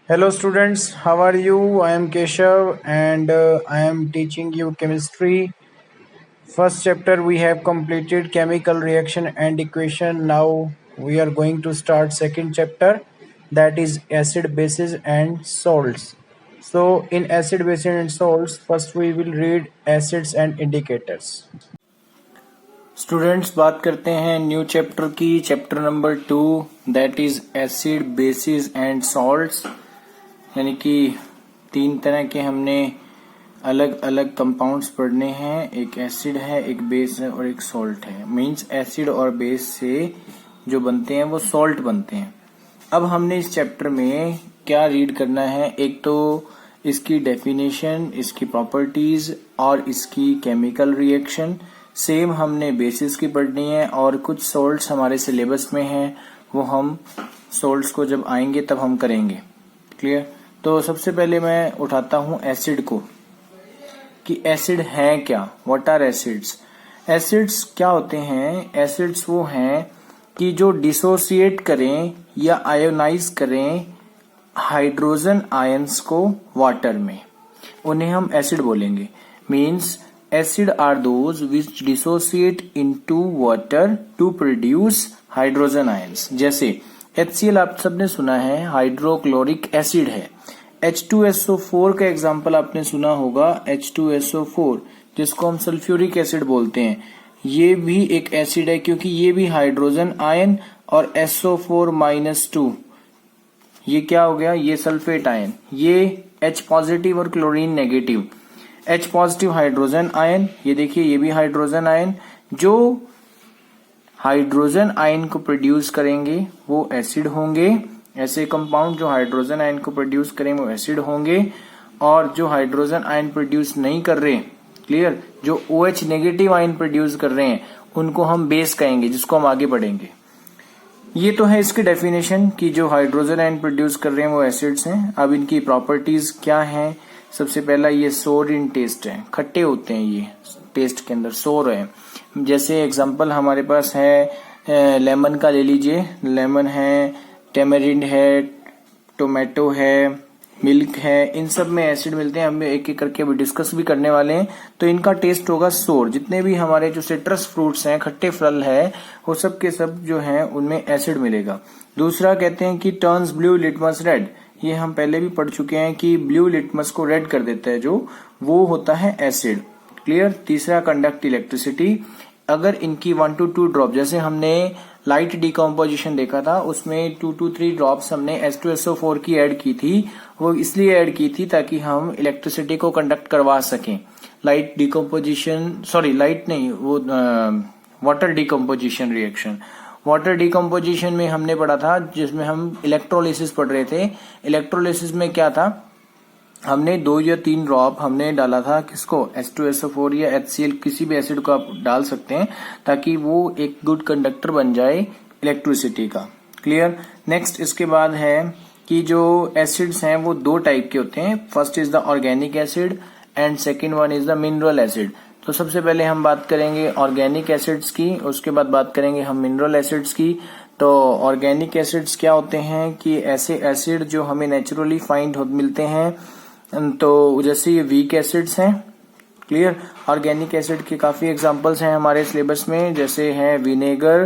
Hello students, how are you? I am Keshav and I am teaching you chemistry. First chapter we have completed chemical reaction and equation. Now we are going to start second chapter, that is acid bases and salts. So in acid bases and salts, first we will read acids and indicators. Students बात करते हैं new chapter की, chapter number 2 that is acid basis and salts. यानी कि 3 तरह के हमने अलग अलग कंपाउंड्स पढ़ने हैं, एक एसिड है, एक बेस है और एक सॉल्ट है। मींस एसिड और बेस से जो बनते हैं वो सॉल्ट बनते हैं। अब हमने इस चैप्टर में क्या रीड करना है, एक तो इसकी डेफिनेशन, इसकी प्रॉपर्टीज और इसकी केमिकल रिएक्शन। सेम हमने बेसिस की पढ़नी है और कुछ सॉल्ट्स हमारे सिलेबस में हैं, वो हम सॉल्ट्स को जब आएंगे तब हम करेंगे। क्लियर? तो सबसे पहले मैं उठाता हूं एसिड को, कि एसिड है क्या, व्हाट आर एसिड्स। एसिड्स क्या होते हैं? एसिड्स वो हैं कि जो डिसोसिएट करें या आयोनाइज करें हाइड्रोजन आयंस को वाटर में, उन्हें हम एसिड बोलेंगे। Means acid are those which dissociate into water to produce hydrogen ions. जैसे HCl आप सबने सुना है, हाइड्रोक्लोरिक एसिड है। H2SO4 का एग्जाम्पल आपने सुना होगा, H2SO4 जिसको हम सल्फ्यूरिक एसिड बोलते हैं। ये भी एक एसिड है क्योंकि ये भी हाइड्रोजन आयन और SO4-2, ये क्या हो गया, ये सल्फेट आयन, ये H पॉजिटिव और chlorine negative. H positive hydrogen ion, ये देखिए ये भी हाइड्रोजन आयन, जो हाइड्रोजन आयन को प्रोड्यूस करेंगे वो एसिड होंगे। ऐसे कंपाउंड जो हाइड्रोजन आयन को प्रोड्यूस करें वो एसिड होंगे, और जो हाइड्रोजन आयन प्रोड्यूस नहीं कर रहे, क्लियर, जो OH नेगेटिव आयन प्रोड्यूस कर रहे हैं उनको हम बेस कहेंगे, जिसको हम आगे पढ़ेंगे। ये तो है इसकी डेफिनेशन कि जो हाइड्रोजन आयन प्रोड्यूस कर रहे हैं वो एसिड्स हैं। अब इनकी प्रॉपर्टीज क्या हैं? सबसे पहला ये सोर इन टेस्ट है, खट्टे होते हैं, ये टेस्ट के अंदर सोर है। जैसे एग्जांपल हमारे पास है लेमन का ले लीजिए, लेमन है, टेमेरिंड है, टोमेटो है, मिल्क है, इन सब में एसिड मिलते हैं। हम एक एक करके अभी डिस्कस भी करने वाले हैं। तो इनका टेस्ट होगा सोर। जितने भी हमारे जो सिट्रस फ्रूट्स हैं, खट्टे फल है, वो सब के सब जो हैं उनमें एसिड मिलेगा। दूसरा कहते हैं कि टर्न्स ब्लू लिटमस रेड, ये हम पहले भी पढ़ चुके हैं कि ब्लू लिटमस को रेड कर देता है जो, वो होता है एसिड। क्लियर? तीसरा कंडक्ट इलेक्ट्रिसिटी। अगर इनकी 1 to 2 ड्रॉप, जैसे हमने लाइट डिकम्पोजिशन देखा था, उसमें 2 to 3 ड्रॉप्स हमने H2SO4 की ऐड की थी। वो इसलिए ऐड की थी ताकि हम इलेक्ट्रिसिटी को कंडक्ट करवा सकें। लाइट डिकम्पोजिशन, सॉरी लाइट नहीं, वो water decomposition reaction. Water decomposition में हमने पढ़ा था, जिसमें हम इलेक्ट्रोलिसिस पढ़ रहे थे। इलेक्ट्रोलिसिस में क्या था, हमने 2 या 3 ड्रॉप हमने डाला था, किसको, H2SO4 या HCl, किसी भी एसिड को आप डाल सकते हैं ताकि वो एक गुड कंडक्टर बन जाए इलेक्ट्रिसिटी का। क्लियर? नेक्स्ट इसके बाद है कि जो एसिड्स हैं वो 2 टाइप के होते हैं। First is the organic acid and second one is the mineral acid. तो सबसे पहले हम बात करेंगे ऑर्गेनिक एसिड्स की, उसके बाद बात करेंगे हम मिनरल एसिड्स की। तो ऑर्गेनिक एसिड्स क्या होते हैं कि ऐसे एसिड जो हमें नेचुरली फाइंड मिलते हैं। तो जैसे ये वीक एसिड्स हैं। क्लियर? ऑर्गेनिक एसिड के काफी एग्जांपल्स हैं हमारे सिलेबस में, जैसे है विनेगर,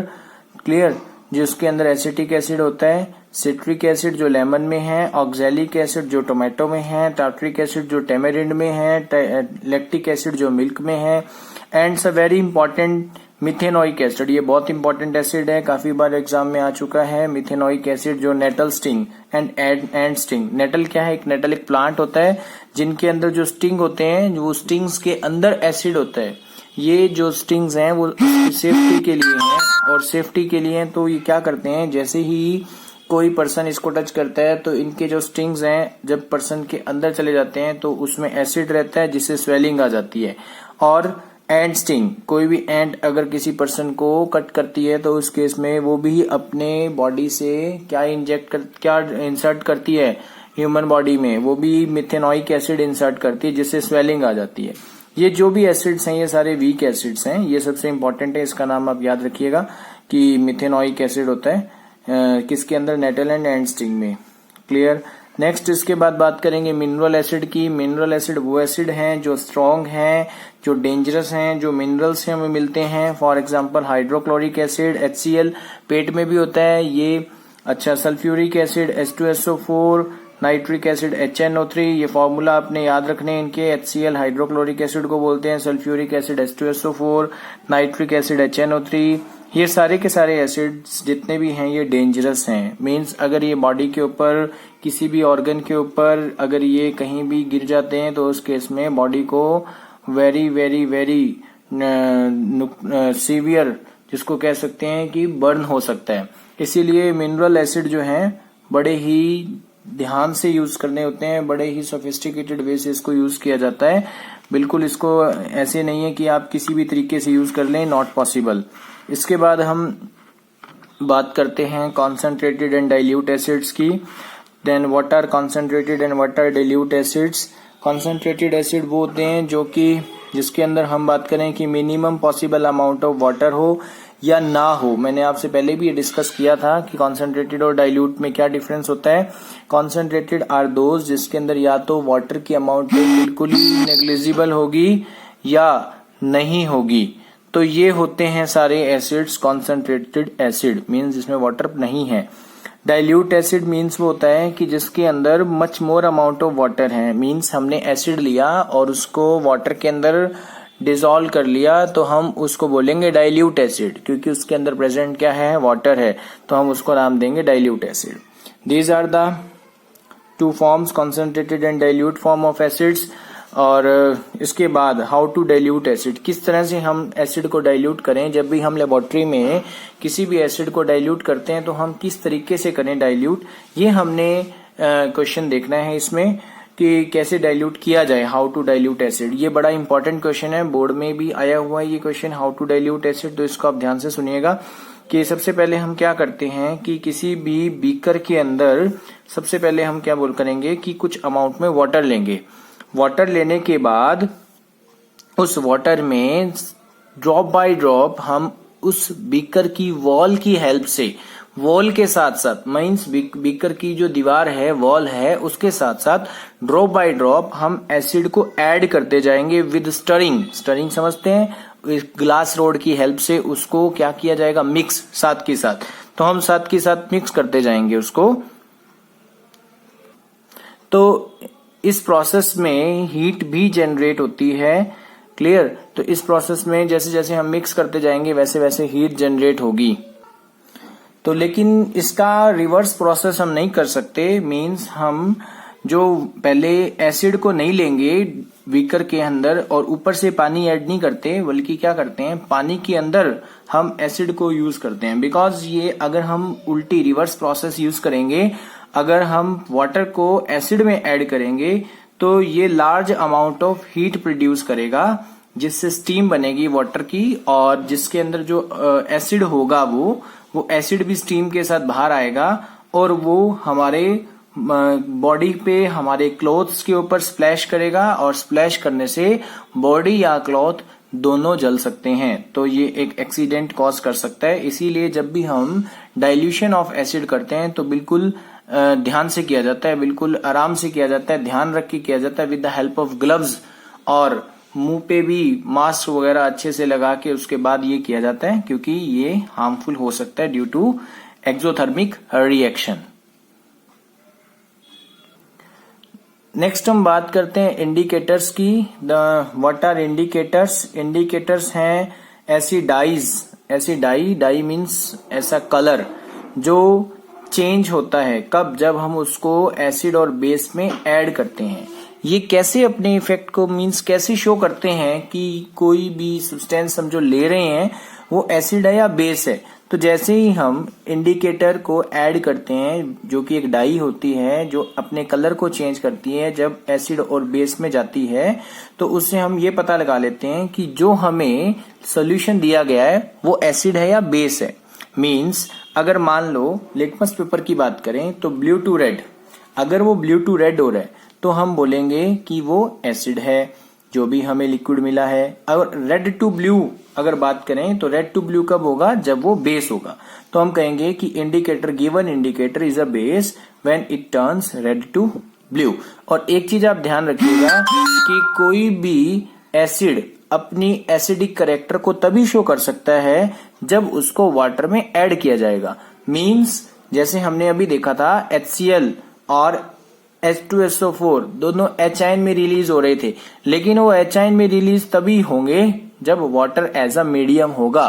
क्लियर, जिसके अंदर एसिटिक एसिड होता है, सिट्रिक एसिड जो लेमन में है, ऑक्सैलिक एसिड जो टोमेटो में है, टार्टरिक एसिड जो टेमेरिंड में है, लैक्टिक एसिड जो मिल्क में है, एंड स वेरी इंपॉर्टेंट मिथेनोइक एसिड। ये बहुत इंपॉर्टेंट एसिड है, काफी बार एग्जाम में आ चुका है। मिथेनोइक एसिड जो nettle sting and sting. Nettle क्या है? एक नेटल एक प्लांट होता है जिनके अंदर जो स्टिंग होते हैं, वो स्टिंग्स के अंदर एसिड होता है। ये जो स्टिंग्स हैं वो सेफ्टी के लिए हैं, और सेफ्टी के लिए तो ये क्या करते हैं, जैसे ही कोई पर्सन इसको टच करता है तो इनके जो स्टिंग्स हैं जब पर्सन के अंदर चले जाते हैं तो उसमें एसिड रहता है, जिससे स्वेलिंग आ जाती है। और एंड स्टिंग, कोई भी एंट अगर किसी पर्सन को कट करती है तो उस केस में वो भी अपने बॉडी से क्या इंसर्ट करती है ह्यूमन बॉडी में, वो भी मिथेनोइक एसिड इंसर्ट करती है, जिससे स्वेलिंग आ जाती है। ये जो भी एसिड्स हैं ये सारे वीक एसिड्स हैं। ये सबसे इंपॉर्टेंट है, इसका नाम आप याद रखिएगा कि मिथेनोइक एसिड होता है किसके अंदर, नेटल एंड स्टिंग में। क्लियर? नेक्स्ट इसके बाद बात करेंगे मिनरल एसिड की। मिनरल एसिड वो एसिड हैं जो स्ट्रॉन्ग हैं, जो डेंजरस हैं, जो मिनरल्स से हमें मिलते हैं। For example hydrochloric acid HCl पेट में भी होता है ये। अच्छा, sulphuric acid H2SO4, nitric acid HNO3, ये फॉर्मूला आपने याद रखने इनके। HCl हाइड्रोक्लोरिक एसिड को बोलते हैं, sulphuric acid H2SO4, nitric acid HNO3। ये सारे के सारे एसिड्स जितने भी हैं ये डेंजरस हैं। मींस अगर ये बॉडी के ऊपर किसी भी ऑर्गन के ऊपर अगर ये कहीं भी गिर जाते हैं तो उस केस में बॉडी को वेरी वेरी वेरी सीवियर, जिसको कह सकते हैं कि बर्न हो सकता है। इसीलिए मिनरल एसिड जो हैं बड़े ही ध्यान से यूज करने होते हैं, बड़े ही सोफिस्टिकेटेड वे से इसको यूज किया जाता है। बिल्कुल इसको ऐसे नहीं है कि आप किसी भी तरीके से यूज कर लें, नॉट पॉसिबल। इसके बाद हम बात करते हैं कॉन्सेंट्रेटेड एंड डाइल्यूट एसिड्स की। Then what are concentrated and what are dilute acids. Concentrated acid वो होते हैं जो कि जिसके अंदर हम बात करें कि minimum possible amount of water हो या ना हो। मैंने आपसे पहले भी ये डिस्कस किया था कि कॉन्सेंट्रेटेड और डाइल्यूट में क्या डिफरेंस होता है। कॉन्सेंट्रेटेड आर दोज जिसके अंदर या तो वाटर की अमाउंट बिल्कुल ही नेग्लिजिबल होगी या नहीं होगी, तो ये होते हैं सारे एसिड्स कॉन्सेंट्रेटेड एसिड, मीन्स जिसमें वाटर नहीं है। डाइल्यूट एसिड मीन्स वो होता है कि जिसके अंदर much more amount of water है। मीन्स हमने एसिड लिया और उसको वाटर के अंदर डिसॉल्व कर लिया तो हम उसको बोलेंगे डाइल्यूट एसिड, क्योंकि उसके अंदर प्रेजेंट क्या है, वाटर है, तो हम उसको नाम देंगे dilute acid. These are the two forms, concentrated and dilute form of acids. और इसके बाद हाउ टू डाइल्यूट एसिड, किस तरह से हम एसिड को डाइल्यूट करें। जब भी हम लेबोरेटरी में किसी भी एसिड को डाइल्यूट करते हैं तो हम किस तरीके से करें डाइल्यूट, ये हमने क्वेश्चन देखना है इसमें कि कैसे डाइल्यूट किया जाए, हाउ टू डाइल्यूट एसिड। ये बड़ा इंपॉर्टेंट क्वेश्चन है, बोर्ड में भी आया हुआ है ये question, how to dilute acid. तो इसको आप ध्यान से सुनिएगा कि सबसे पहले हम क्या करते हैं कि किसी भी बीकर के अंदर सबसे पहले हम क्या करेंगे कि कुछ अमाउंट में वाटर लेंगे। वाटर लेने के बाद उस वाटर में ड्रॉप बाय ड्रॉप हम उस बीकर की वॉल की हेल्प से, वॉल के साथ साथ मीन्स बीकर की जो दीवार है, वॉल है, उसके साथ साथ ड्रॉप बाय ड्रॉप हम एसिड को ऐड करते जाएंगे विद स्टरिंग। स्टरिंग समझते हैं, ग्लास रोड की हेल्प से उसको क्या किया जाएगा, मिक्स साथ के साथ। तो हम साथ के साथ मिक्स करते जाएंगे उसको। तो इस प्रोसेस में हीट भी जनरेट होती है, क्लियर। तो इस प्रोसेस में जैसे जैसे हम मिक्स करते जाएंगे वैसे वैसे हीट जनरेट होगी। तो लेकिन इसका रिवर्स प्रोसेस हम नहीं कर सकते, मींस हम जो पहले एसिड को नहीं लेंगे बीकर के अंदर और ऊपर से पानी ऐड नहीं करते, बल्कि क्या करते हैं, पानी के अंदर हम एसिड को यूज करते हैं। बिकॉज ये अगर हम उल्टी रिवर्स प्रोसेस यूज करेंगे, अगर हम वाटर को एसिड में ऐड करेंगे तो ये large amount of heat produce करेगा, जिससे स्टीम बनेगी वाटर की, और जिसके अंदर जो एसिड होगा वो एसिड भी स्टीम के साथ बाहर आएगा और वो हमारे बॉडी पे, हमारे क्लॉथ्स के ऊपर स्प्लैश करेगा, और स्प्लैश करने से बॉडी या क्लॉथ दोनों जल सकते हैं। तो ये एक एक्सीडेंट कॉज कर सकता है। इसीलिए जब भी हम डाइल्यूशन ऑफ एसिड करते हैं तो बिल्कुल ध्यान से किया जाता है, बिल्कुल आराम से किया जाता है, ध्यान रख के किया जाता है with the help of gloves, और मुंह पे भी मास्क वगैरह अच्छे से लगा के उसके बाद ये किया जाता है, क्योंकि ये हार्मफुल हो सकता है due to exothermic reaction. Next हम बात करते हैं इंडिकेटर्स की। What are indicators. इंडिकेटर्स हैं ऐसी डाइज, ऐसी डाई मीन्स ऐसा कलर जो चेंज होता है, कब, जब हम उसको एसिड और बेस में ऐड करते हैं। ये कैसे अपने इफेक्ट को मीन्स कैसे शो करते हैं कि कोई भी सब्सटेंस हम जो ले रहे हैं वो एसिड है या बेस है। तो जैसे ही हम इंडिकेटर को ऐड करते हैं, जो कि एक डाई होती है जो अपने कलर को चेंज करती है जब एसिड और बेस में जाती है, तो उससे हम ये पता लगा लेते हैं कि जो हमें सोल्यूशन दिया गया है वो एसिड है या बेस है। मीन्स अगर मान लो लिटमस पेपर की बात करें तो ब्लू टू रेड, अगर वो ब्लू टू रेड हो रहा है तो हम बोलेंगे कि वो एसिड है जो भी हमें लिक्विड मिला है। अगर रेड टू ब्लू अगर बात करें तो रेड टू ब्लू कब होगा, जब वो बेस होगा। तो हम कहेंगे कि indicator, given indicator is a base when it turns red to blue. और एक चीज आप ध्यान रखिएगा कि कोई भी एसिड अपनी एसिडिक कैरेक्टर को तभी शो कर सकता है जब उसको वाटर में ऐड किया जाएगा। मींस जैसे हमने अभी देखा था HCl और H2SO4 दोनों H आयन में रिलीज हो रहे थे, लेकिन वो H आयन में रिलीज तभी होंगे जब वाटर एज अ मीडियम होगा,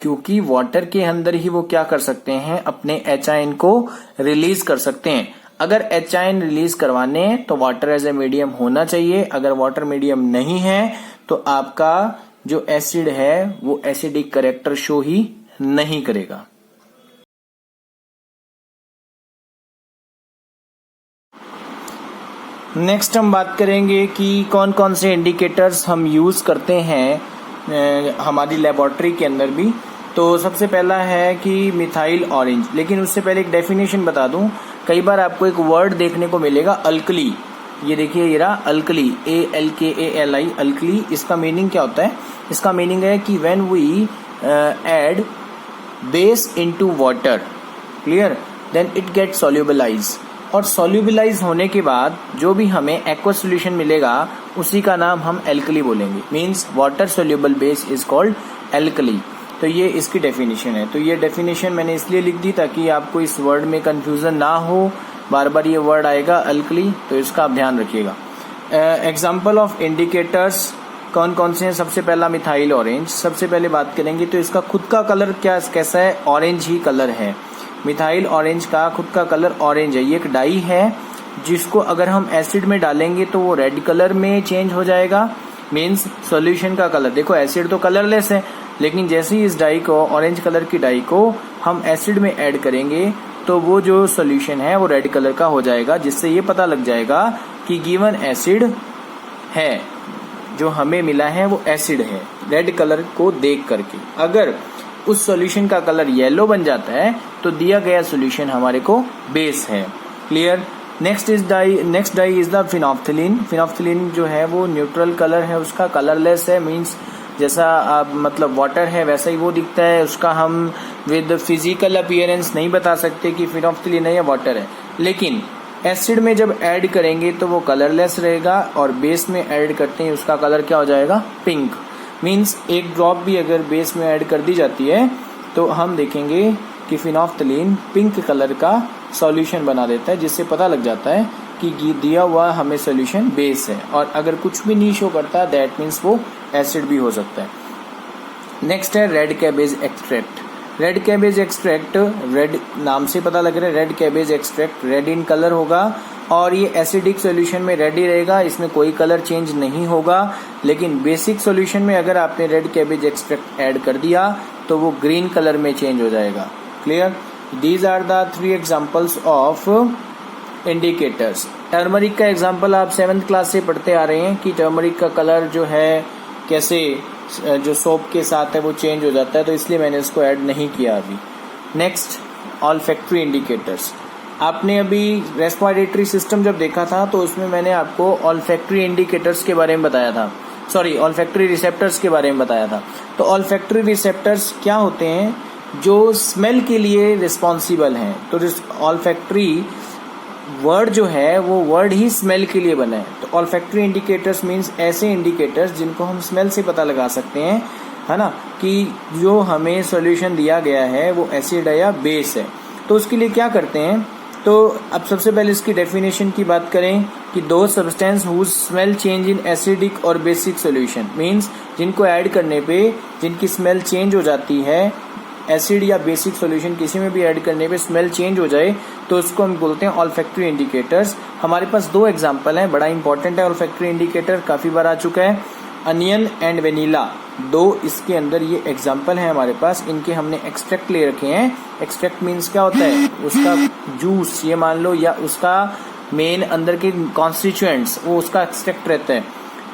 क्योंकि वाटर के अंदर ही वो क्या कर सकते हैं, अपने H आयन को रिलीज कर सकते हैं। अगर H आयन रिलीज करवाने हैं तो वाटर एज ए मीडियम होना चाहिए। अगर वाटर मीडियम नहीं है तो आपका जो एसिड है वो एसिडिक कैरेक्टर शो ही नहीं करेगा। नेक्स्ट हम बात करेंगे कि कौन कौन से इंडिकेटर्स हम यूज करते हैं हमारी लेबोरेटरी के अंदर भी। तो सबसे पहला है कि मिथाइल ऑरेंज। लेकिन उससे पहले एक डेफिनेशन बता दूं, कई बार आपको एक वर्ड देखने को मिलेगा अल्कली। ये देखिए ये रहा अल्कली, ALKALI अल्कली। इसका मीनिंग क्या होता है? इसका मीनिंग है कि when we add base into water, clear, then it get solubilize. और सोल्यूबलाइज होने के बाद जो भी हमें एक्वा सोल्यूशन मिलेगा उसी का नाम हम एल्कली बोलेंगे। Means water soluble base is called alkali. तो ये इसकी डेफिनेशन है। तो ये डेफिनेशन मैंने इसलिए लिख दी ताकि आपको इस वर्ड में कंफ्यूजन ना हो, बार बार ये वर्ड आएगा अल्कली, तो इसका आप ध्यान रखिएगा। एग्जाम्पल ऑफ इंडिकेटर्स कौन कौन से हैं? सबसे पहला मिथाइल ऑरेंज। सबसे पहले बात करेंगे तो इसका खुद का कलर कैसा है? ऑरेंज ही कलर है। मिथाइल ऑरेंज का खुद का कलर ऑरेंज है। ये एक डाई है जिसको अगर हम एसिड में डालेंगे तो वो रेड कलर में चेंज हो जाएगा। मींस सॉल्यूशन का कलर, देखो एसिड तो कलरलेस है, लेकिन जैसे ही इस डाई को, ऑरेंज कलर की डाई को हम एसिड में ऐड करेंगे तो वो जो सॉल्यूशन है वो रेड कलर का हो जाएगा, जिससे ये पता लग जाएगा कि गिवन एसिड है, जो हमें मिला है वो एसिड है, रेड कलर को देख करके। अगर उस सॉल्यूशन का कलर येलो बन जाता है तो दिया गया सॉल्यूशन हमारे को बेस है। Clear? Next dye is the phenolphthalein. Phenolphthalein जो है वो न्यूट्रल कलर है, उसका कलरलेस है। मींस जैसा मतलब वाटर है वैसा ही वो दिखता है। उसका हम विद फिजिकल अपीयरेंस नहीं बता सकते कि फिनोफ्थिलीन है या वाटर है, लेकिन एसिड में जब ऐड करेंगे तो वो कलरलेस रहेगा और बेस में ऐड करते हैं उसका कलर क्या हो जाएगा? पिंक। मींस एक ड्रॉप भी अगर बेस में ऐड कर दी जाती है तो हम देखेंगे कि फिनोफ्थिलीन पिंक कलर का सॉल्यूशन बना देता है, जिससे पता लग जाता है कि दिया हुआ हमें सॉल्यूशन बेस है। और अगर कुछ भी नहीं शो करता दैट मीन्स वो एसिड भी हो सकता है। नेक्स्ट है red cabbage extract. Red cabbage extract, red नाम से पता लग रहा है, red cabbage extract red in colour होगा और ये एसिडिक सॉल्यूशन में रेड ही रहेगा, इसमें कोई कलर चेंज नहीं होगा। लेकिन बेसिक सॉल्यूशन में अगर आपने रेड कैबेज एक्सट्रैक्ट ऐड कर दिया तो वो ग्रीन कलर में चेंज हो जाएगा। Clear? These are the 3 examples of indicators. Turmeric का एग्जाम्पल आप 7th क्लास से पढ़ते आ रहे हैं कि टर्मरिक का कलर जो है कैसे जो सोप के साथ है वो चेंज हो जाता है, तो इसलिए मैंने इसको ऐड नहीं किया अभी। Next, olfactory indicators. आपने अभी रेस्पिरेटरी सिस्टम जब देखा था तो उसमें मैंने आपको ऑल्फैक्टरी इंडिकेटर्स के बारे में बताया था, सॉरी ऑल्फैक्टरी रिसेप्टर्स के बारे में बताया था। तो ऑल्फैक्टरी रिसेप्टर्स क्या होते हैं? जो स्मेल के लिए रिस्पॉन्सिबल हैं। तो ऑल्फैक्टरी वर्ड जो है वो वर्ड ही स्मेल के लिए बना है। तो ऑल्फैक्टरी इंडिकेटर्स मींस ऐसे इंडिकेटर्स जिनको हम स्मेल से पता लगा सकते हैं, है ना, कि जो हमें सॉल्यूशन दिया गया है वो एसिड है या बेस है। तो उसके लिए क्या करते हैं? तो अब सबसे पहले इसकी डेफिनेशन की बात करें कि दो substance whose smell change in acidic और बेसिक सॉल्यूशन। मींस जिनको ऐड करने पे जिनकी स्मेल चेंज हो जाती है, एसिड या बेसिक सॉल्यूशन किसी में भी ऐड करने पे स्मेल चेंज हो जाए तो उसको हम बोलते हैं ऑल्फैक्टरी इंडिकेटर्स। हमारे पास 2 एग्जांपल हैं, बड़ा इंपॉर्टेंट है ऑल्फैक्टरी इंडिकेटर, काफी बार आ चुका है। अनियन एंड वेनिला, 2 इसके अंदर ये एग्जांपल है हमारे पास। इनके हमने एक्सट्रैक्ट ले रखे हैं। एक्सट्रैक्ट मीन्स क्या होता है? उसका जूस ये मान लो, या उसका मेन अंदर के कॉन्स्टिट्यूएंट्स वो उसका एक्सट्रैक्ट रहता है।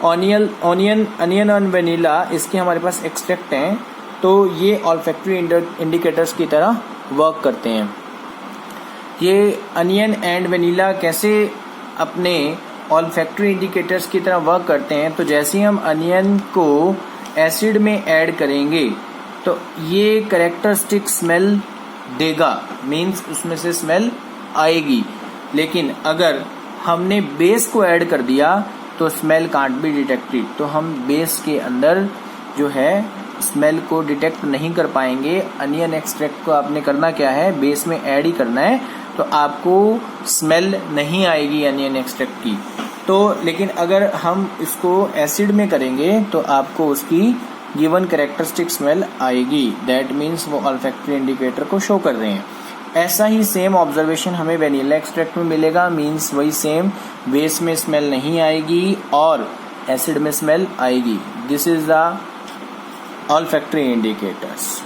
अनियन और वेनिला इसके हमारे पास एक्सट्रैक्ट हैं। तो ये ऑल्फैक्टरी इंडिकेटर्स की तरह वर्क करते हैं। ये अनियन एंड वेनिला कैसे अपने ऑल्फैक्टरी इंडिकेटर्स की तरह वर्क करते हैं? तो जैसे ही हम अनियन को एसिड में ऐड करेंगे तो ये कैरेक्टरिस्टिक स्मेल देगा, मींस उसमें से स्मेल आएगी, लेकिन अगर हमने बेस को ऐड कर दिया तो स्मेल कांट बी डिटेक्टेड। तो हम बेस के अंदर जो है स्मेल को डिटेक्ट नहीं कर पाएंगे। अनियन एक्सट्रैक्ट को आपने करना क्या है, बेस में ऐड ही करना है, तो आपको स्मेल नहीं आएगी अनियन एक्सट्रैक्ट की। तो लेकिन अगर हम इसको एसिड में करेंगे तो आपको उसकी गिवन कैरेक्टरिस्टिक स्मेल आएगी। दैट मीन्स वो ऑल्फैक्टरी इंडिकेटर को शो कर रहे हैं। ऐसा ही सेम ऑब्जर्वेशन हमें वेनिला एक्सट्रैक्ट में मिलेगा। मीन्स वही सेम, बेस में स्मेल नहीं आएगी और एसिड में स्मेल आएगी। This is the olfactory indicators.